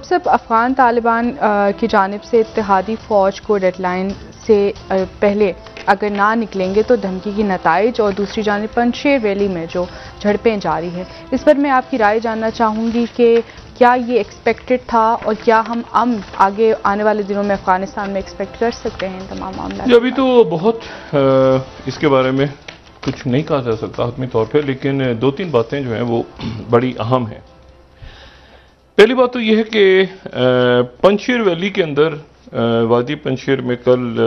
Doctor صاحب، افغان طالبان کی جانب سے اتحادی فوج کو ڈیڈ لائن سے پہلے اگر نہ نکلیں گے تو دھمکی کی نتائج، اور دوسری جانب پنجشیر ویلی میں جو جھڑپیں جاری ہیں، اس پر میں آپ کی رائے جاننا چاہوں گی کہ کیا یہ ایکسپیکٹڈ تھا، اور کیا ہم آگے آنے والے دنوں میں افغانستان میں ایکسپیکٹ کر سکتے ہیں ان تمام معاملات؟ ابھی تو بہت اس کے بارے میں کچھ نہیں کہا جا سکتا حتمی طور پہ، لیکن دو تین باتیں جو ہیں وہ بڑی اہم ہیں۔ پہلی بات تو یہ ہے کہ پنجشیر ویلی کے اندر وادی پنجشیر میں کل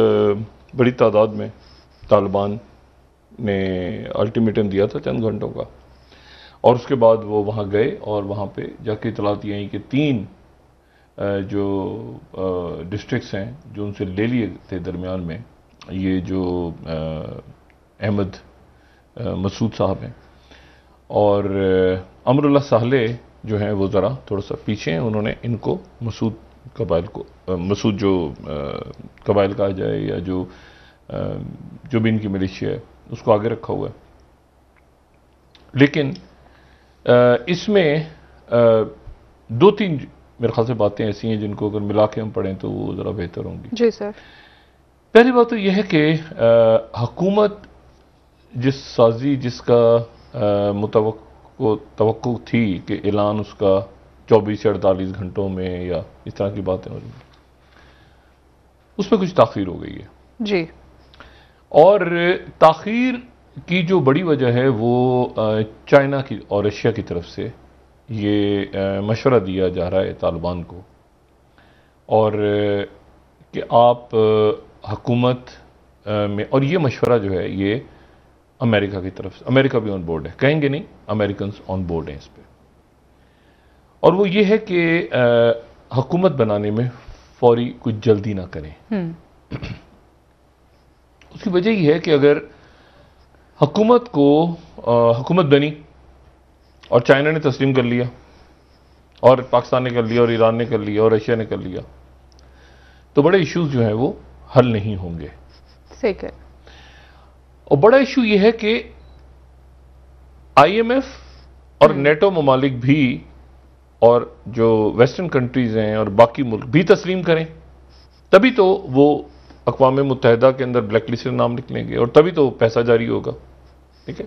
بڑی تعداد میں طالبان نے الٹیمیٹم دیا تھا چند گھنٹوں کا، اور اس کے بعد وہ وہاں گئے اور وہاں پہ جا کے اطلاعات یہ آئیں کہ 3 جو ڈسٹرکٹس ہیں جو ان سے لے لیے تھے درمیان میں، یہ جو احمد مسعود صاحب ہیں اور امر اللہ صالح جو ہیں وہ ذرا تھوڑا سا پیچھے ہیں، انہوں نے ان کو مسعود قبائل کو، مسعود جو قبائل کہا جائے یا جو بھی ان کی ملیشیا ہے اس کو آگے رکھا ہوا ہے۔ لیکن اس میں 2-3 میرے خیال سے باتیں ایسی ہیں جن کو اگر ملا کے ہم پڑھیں تو وہ ذرا بہتر ہوں گی۔ جی سر۔ پہلی بات تو یہ ہے کہ حکومت جس کا توقع تھی کہ اعلان اس کا 24 یا 48 گھنٹوں میں یا اس طرح کی باتیں ہو رہی ہیں، اس میں کچھ تاخیر ہو گئی ہے۔ جی۔ اور تاخیر کی جو بڑی وجہ ہے وہ چائنا کی اور رشیا کی طرف سے یہ مشورہ دیا جا رہا ہے طالبان کو، اور کہ آپ حکومت میں، اور یہ مشورہ جو ہے یہ امریکہ کی طرف سے، امریکہ بھی آن بورڈ ہے، کہیں گے نہیں، امریکنز آن بورڈ ہیں اس پہ، اور وہ یہ ہے کہ حکومت بنانے میں فوری کچھ جلدی نہ کریں۔ اس کی وجہ یہ ہے کہ اگر حکومت بنی اور چائنا نے تسلیم کر لیا اور پاکستان نے کر لیا اور ایران نے کر لیا اور رشیا نے کر لیا، تو بڑے ایشوز جو ہیں وہ حل نہیں ہوں گے۔ صحیح ہے۔ اور بڑا ایشو یہ ہے کہ آئی ایم ایف اور نیٹو ممالک بھی اور جو ویسٹرن کنٹریز ہیں اور باقی ملک بھی تسلیم کریں، تبھی تو وہ اقوام متحدہ کے اندر بلیک لسٹ سے نام نکلیں گے اور تبھی تو پیسہ جاری ہوگا۔ ٹھیک ہے،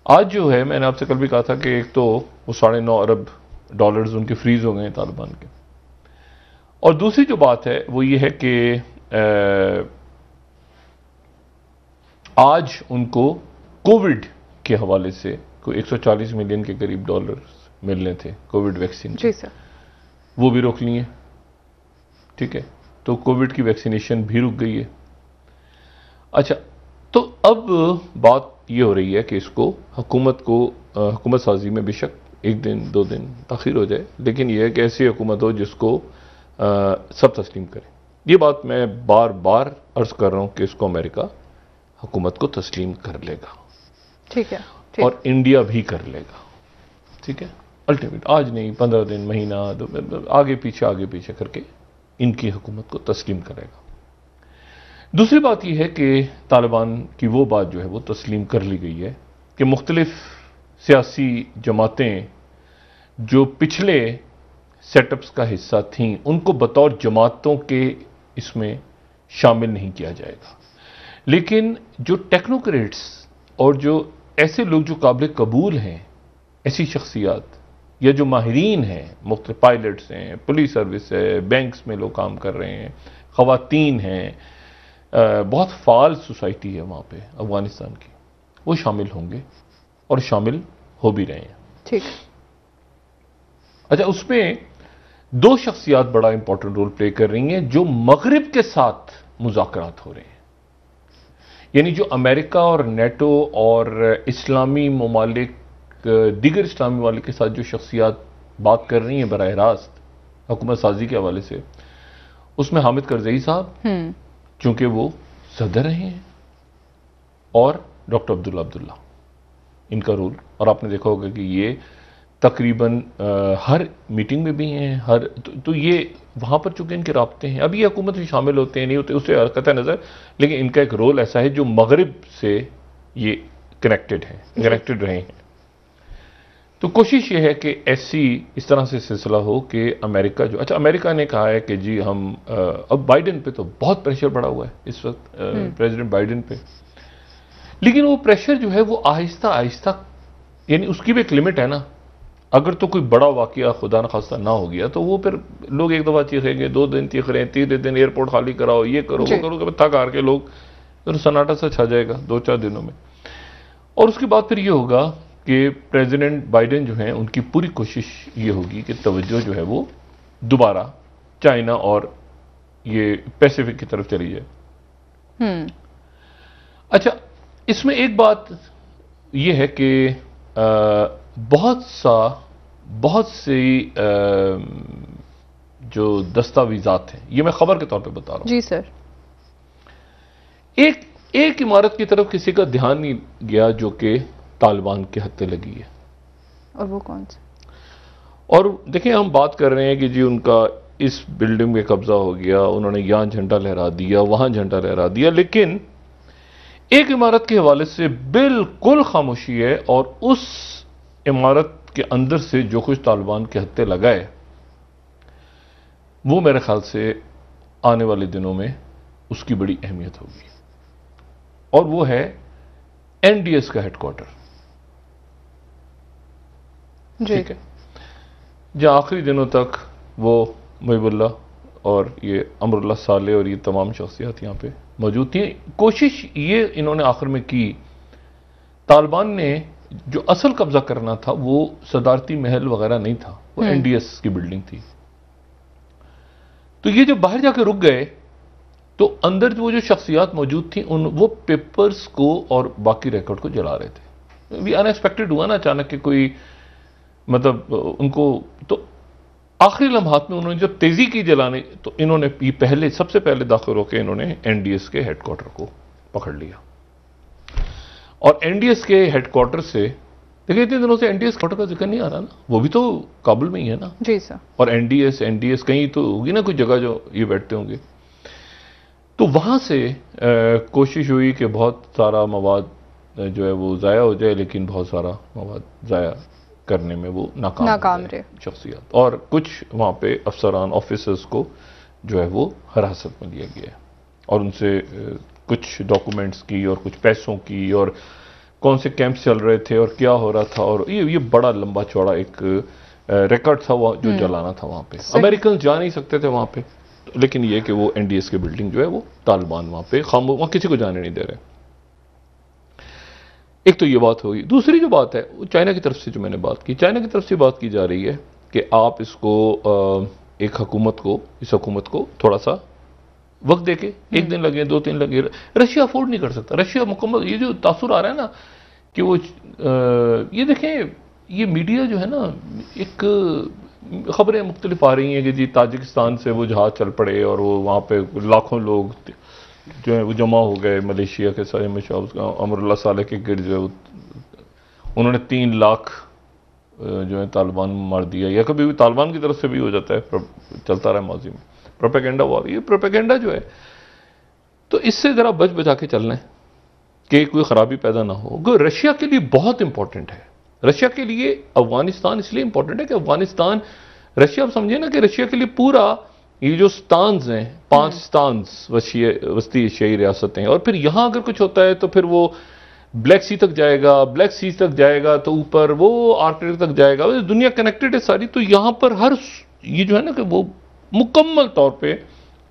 آج جو ہے میں نے آپ سے کل بھی کہا تھا کہ ایک تو وہ $9.5 ارب ان کے فریز ہو گئے ہیں طالبان کے، اور دوسری جو بات ہے وہ یہ ہے کہ آج ان کو کووڈ کے حوالے سے کوئی $140 ملین کے قریب ڈالرز ملنے تھے کووڈ ویکسین، جی سر، وہ بھی روک لیے۔ ٹھیک ہے، تو کووڈ کی ویکسینیشن بھی رک گئی ہے۔ اچھا، تو اب بات یہ ہو رہی ہے کہ اس کو حکومت سازی میں بے شک 1 دن 2 دن تاخیر ہو جائے، لیکن یہ ہے کہ ایسی حکومت ہو جس کو سب تسلیم کریں۔ یہ بات میں بار بار عرض کر رہا ہوں کہ اس کو امریکہ حکومت کو تسلیم کر لے گا، ٹھیک ہے، اور انڈیا بھی کر لے گا۔ ٹھیک ہے، الٹیمیٹ آج نہیں، 15 دن، مہینہ، آگے پیچھے کر کے ان کی حکومت کو تسلیم کرے گا۔ دوسری بات یہ ہے کہ طالبان کی وہ بات جو ہے وہ تسلیم کر لی گئی ہے کہ مختلف سیاسی جماعتیں جو پچھلے سیٹ اپس کا حصہ تھیں ان کو بطور جماعتوں کے اس میں شامل نہیں کیا جائے گا، لیکن جو ٹیکنوکریٹس اور جو ایسے لوگ جو قابل قبول ہیں، ایسی شخصیات یا جو ماہرین ہیں، مختلف پائلٹس ہیں، پولیس سروس ہے، بینکس میں لوگ کام کر رہے ہیں، خواتین ہیں، بہت فعال سوسائٹی ہے وہاں پہ افغانستان کی، وہ شامل ہوں گے اور شامل ہو بھی رہے ہیں۔ ٹھیک۔ اچھا، اس میں 2 شخصیات بڑا امپورٹنٹ رول پلے کر رہی ہیں جو مغرب کے ساتھ مذاکرات ہو رہے ہیں، یعنی جو امریکہ اور نیٹو اور اسلامی ممالک، دیگر اسلامی ممالک کے ساتھ جو شخصیات بات کر رہی ہیں براہ راست حکومت سازی کے حوالے سے، اس میں حامد کرزئی صاحب چونکہ وہ صدر رہے ہیں، اور ڈاکٹر عبداللہ ان کا رول، اور آپ نے دیکھا ہوگا کہ یہ تقریباً ہر میٹنگ میں بھی ہیں، تو یہ وہاں پر چونکہ ان کے رابطے ہیں، اب یہ حکومت میں شامل ہوتے ہیں نہیں ہوتے اس سے قطع نظر، لیکن ان کا ایک رول ایسا ہے جو مغرب سے یہ کنیکٹڈ رہے ہیں۔ تو کوشش یہ ہے کہ ایسی اس طرح سے سلسلہ ہو کہ امریکہ جو اچھا امریکہ نے کہا ہے کہ جی ہم اب بائیڈن پہ تو بہت پریشر بڑھا ہوا ہے اس وقت پریزیڈنٹ بائیڈن پہ، لیکن وہ پریشر جو ہے وہ آہستہ آہستہ، یعنی اس کی بھی ایک لمٹ ہے نا. اگر تو کوئی بڑا واقعہ خدا نخواستہ نہ ہو گیا تو وہ پھر لوگ ایک دفعہ چیخیں گے، 2 دن چیخ رہے ہیں، 3 دن ایئرپورٹ خالی کراؤ، یہ کرو وہ کرو، کہ تھک ہار کے لوگ پھر سناٹا سا چھا جائے گا 2-4 دنوں میں. اور اس کے بعد پھر یہ ہوگا کہ پریزیڈنٹ بائیڈن جو ہیں ان کی پوری کوشش یہ ہوگی کہ توجہ جو ہے وہ دوبارہ چائنا اور یہ پیسیفک کی طرف چلی جائے. اچھا اس میں ایک بات یہ ہے کہ بہت سی جو دستاویزات ہیں، یہ میں خبر کے طور پہ بتا رہا ہوں. جی سر. ایک عمارت کی طرف کسی کا دھیان نہیں گیا جو کہ طالبان کے ہتھے لگی ہے. اور وہ کون سے؟ اور دیکھیں ہم بات کر رہے ہیں کہ جی ان کا اس بلڈنگ میں قبضہ ہو گیا، انہوں نے یہاں جھنڈا لہرا دیا، وہاں جھنڈا لہرا دیا، لیکن ایک عمارت کے حوالے سے بالکل خاموشی ہے، اور اس عمارت کے اندر سے جو کچھ طالبان کے ہتھے لگائے وہ میرے خیال سے آنے والے دنوں میں اس کی بڑی اہمیت ہوگی، اور وہ ہے این ڈی ایس کا ہیڈ کوارٹر. ٹھیک ہے، جہاں آخری دنوں تک وہ محب اللہ اور یہ امر اللہ صالح اور یہ تمام شخصیات یہاں پہ موجود تھیں. کوشش یہ انہوں نے آخر میں کی، طالبان نے جو اصل قبضہ کرنا تھا وہ صدارتی محل وغیرہ نہیں تھا، وہ این ڈی ایس کی بلڈنگ تھی. تو یہ جب باہر جا کے رک گئے تو اندر وہ جو شخصیات موجود تھیں وہ پیپرز کو اور باقی ریکارڈ کو جلا رہے تھے. بھی ان ایکسپیکٹڈ ہوا نا اچانک کہ کوئی مطلب ان کو، تو آخری لمحات میں انہوں نے جب تیزی کی جلانے تو انہوں نے سب سے پہلے داخل ہو کے انہوں نے این ڈی ایس کے ہیڈ کوارٹر کو پکڑ لیا. اور این ڈی ایس کے ہیڈ کوارٹر سے دیکھیں اتنے دنوں سے این ڈی ایس کوارٹر کا ذکر نہیں آ رہا نا، وہ بھی تو کابل میں ہی ہے نا. جی سر. اور این ڈی ایس کہیں تو ہوگی نا کوئی جگہ جو یہ بیٹھتے ہوں گے. تو وہاں سے کوشش ہوئی کہ بہت سارا مواد جو ہے وہ ضائع ہو جائے، لیکن بہت سارا مواد ضائع کرنے میں وہ ناکام رہے شخصیات. اور کچھ وہاں پہ افسران آفیسرز کو جو ہے وہ حراست میں لیا گیا ہے، اور ان سے کچھ ڈاکومنٹس کی اور کچھ پیسوں کی اور کون سے کیمپس چل رہے تھے اور کیا ہو رہا تھا، اور یہ بڑا لمبا چوڑا ایک ریکارڈ تھا وہ جو جلانا تھا وہاں پہ. امریکن جا نہیں سکتے تھے وہاں پہ، لیکن یہ کہ وہ این ڈی ایس کی بلڈنگ جو ہے وہ طالبان وہاں پہ وہاں کسی کو جانے نہیں دے رہے. ایک تو یہ بات ہوگی. دوسری جو بات ہے وہ چائنا کی طرف سے جو میں نے بات کی، چائنا کی طرف سے بات کی جا رہی ہے کہ آپ اس کو اس حکومت کو تھوڑا سا وقت دے کے 1 دن لگے 2 دن لگے. رشیا افورڈ نہیں کر سکتا. رشیا مکمل یہ جو تاثر آ رہا ہے نا کہ وہ یہ دیکھیں یہ میڈیا جو ہے نا ایک خبریں مختلف آ رہی ہیں کہ جی تاجکستان سے وہ جہاز چل پڑے اور وہ وہاں پہ لاکھوں لوگ جو ہے وہ جمع ہو گئے ملیشیا کے سارے میں امر اللہ صالح کے گرد جو ہے انہوں نے 3 لاکھ جو ہے طالبان مار دیا، یا کبھی بھی طالبان کی طرف سے بھی ہو جاتا ہے، چلتا رہا ماضی میں پروپیگنڈا ہوا. یہ پروپیگنڈا جو ہے تو اس سے ذرا بچ بچا کے چلنا ہے کہ کوئی خرابی پیدا نہ ہو. رشیا کے لیے بہت امپورٹنٹ ہے. رشیا کے لیے افغانستان اس لیے امپورٹنٹ ہے کہ افغانستان رشیا آپ سمجھے نا کہ رشیا کے لیے پورا یہ جو سٹانز ہیں 5 سٹانز وسطی ایشیائی ریاستیں، اور پھر یہاں اگر کچھ ہوتا ہے تو پھر وہ بلیک سی تک جائے گا، بلیک سی تک جائے گا تو اوپر وہ آرکٹک تک جائے گا. دنیا کنیکٹڈ ہے ساری. تو یہاں پر یہ جو ہے نا کہ وہ مکمل طور پہ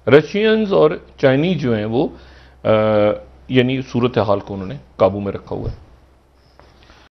رشینز اور چائنیز جو ہیں وہ یعنی صورتحال کو انہوں نے قابو میں رکھا ہوا ہے.